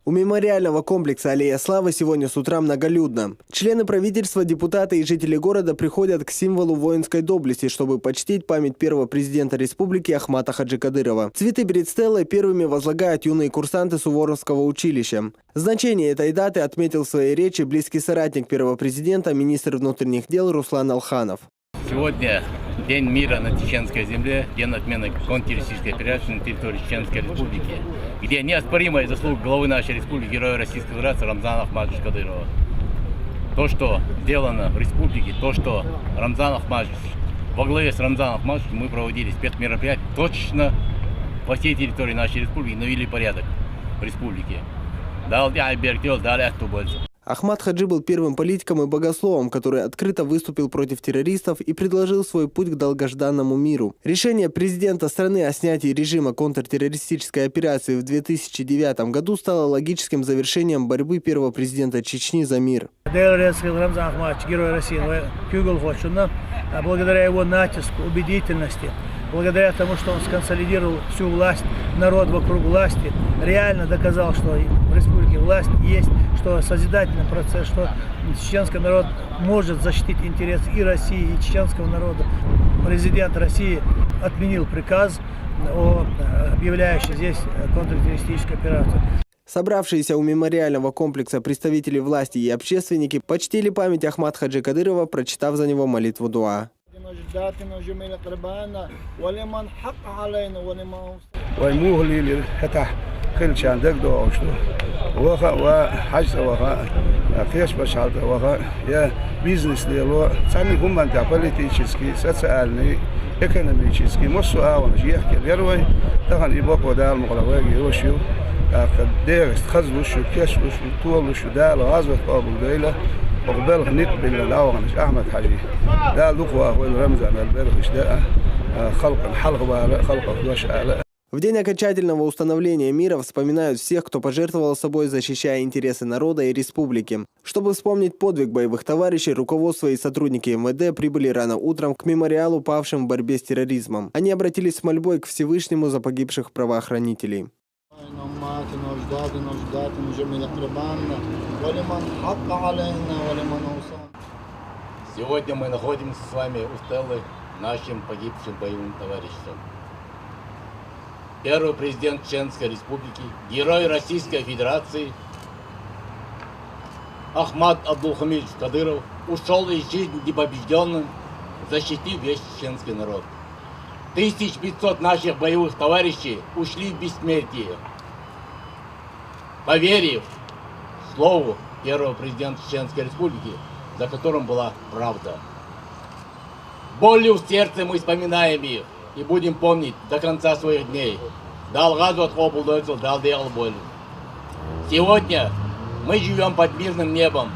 У мемориального комплекса «Аллея славы» сегодня с утра многолюдно. Члены правительства, депутаты и жители города приходят к символу воинской доблести, чтобы почтить память первого президента республики Ахмата Хаджи Кадырова. Цветы перед стеллой первыми возлагают юные курсанты Суворовского училища. Значение этой даты отметил в своей речи близкий соратник первого президента, министр внутренних дел Руслан Алханов. Сегодня День мира на чеченской земле, день отмены контртеррористической операции на территории Чеченской республики, где неоспоримая заслуга главы нашей республики, героя Российской Федерации Рамзана Ахматовича Кадырова. То, что сделано в республике, то, что Рамзан Ахматович, во главе с Рамзаном Ахматовичем мы проводили спецмероприятия точно по всей территории нашей республики, навели порядок в республике. Ахмат Хаджи был первым политиком и богословом, который открыто выступил против террористов и предложил свой путь к долгожданному миру. Решение президента страны о снятии режима контртеррористической операции в 2009 году стало логическим завершением борьбы первого президента Чечни за мир. Благодаря его натиску, убедительности, благодаря тому, что он сконсолидировал всю власть, народ вокруг власти, реально доказал, что в республике власть есть, что созидательный процесс, что чеченский народ может защитить интересы и России, и чеченского народа. Президент России отменил приказ, объявляющий здесь контртеррористическую операцию. Собравшиеся у мемориального комплекса представители власти и общественники почтили память Ахмата Хаджи Кадырова, прочитав за него молитву дуа. В день окончательного установления мира вспоминают всех, кто пожертвовал собой, защищая интересы народа и республики. Чтобы вспомнить подвиг боевых товарищей, руководство и сотрудники МВД прибыли рано утром к мемориалу павшим в борьбе с терроризмом. Они обратились с мольбой к Всевышнему за погибших правоохранителей. Сегодня мы находимся с вами у стелы нашим погибшим боевым товарищам. Первый президент Чеченской республики, герой Российской Федерации Ахмат Абдулхамидович Кадыров ушел из жизни непобежденным, защитив весь чеченский народ. 1500 наших боевых товарищей ушли в бессмертие, поверив слову первого президента Чеченской республики, за которым была правда. Болью в сердце мы вспоминаем их и будем помнить до конца своих дней. Сегодня мы живем под мирным небом.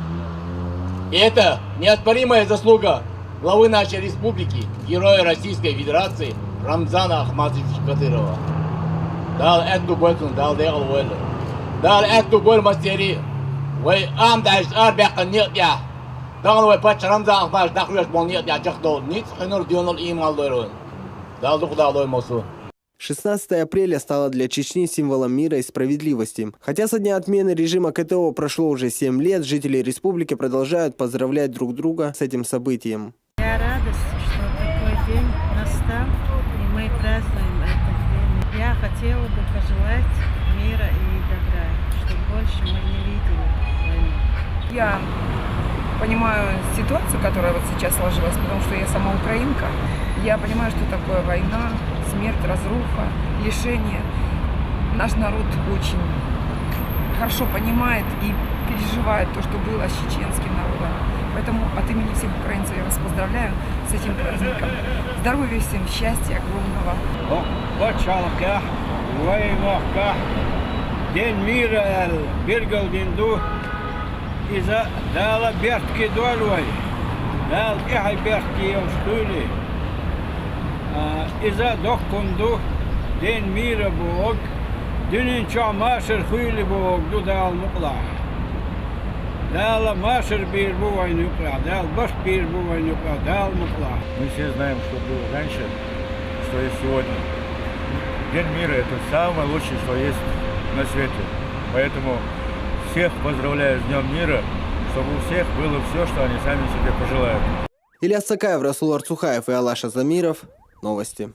И это неоспоримая заслуга главы нашей республики, героя Российской Федерации Рамзана Ахматовича Кадырова. Дал эту больку, дал делал волю. Дал эту боль мастери. Вы амдаш арбяка нет я. Дал вы пач Рамзан Ахматович нахуяш бол нет я чахдол. Ниц хинур дионал имал дойрон. Дал дух дал дой мосу. 16 апреля стало для Чечни символом мира и справедливости. Хотя со дня отмены режима КТО прошло уже 7 лет, жители республики продолжают поздравлять друг друга с этим событием. Я рада, что такой день настал, и мы празднуем этот день. Я хотела бы пожелать мира и добра, чтобы больше мы не видели войну. Я понимаю ситуацию, которая вот сейчас сложилась, потому что я сама украинка. Я понимаю, что такое война, смерть, разруха, лишение. Наш народ очень хорошо понимает и переживает то, что было с чеченским народом. Поэтому от имени всех украинцев я вас поздравляю с этим праздником. Здоровья всем, счастья огромного. День мира, бергал динду, иза дала бертки долой, дал ихай бертки ямшкули. إذا دكتور دين ميرا بوق دين شو ماشر خيل بوق دو دال مقلع دال ماشر بير بوين يقلع دال بش بير بوين يقلع دال مقلع. Мы все знаем, что было раньше, что есть сегодня. День мира – это самое лучшее, что есть на свете. Поэтому всех поздравляю с Днем мира, чтобы у всех было все, что они сами себе пожелают. Ильяс Сакаев, Расул Арцухаев и Алаша Замиров. Новости.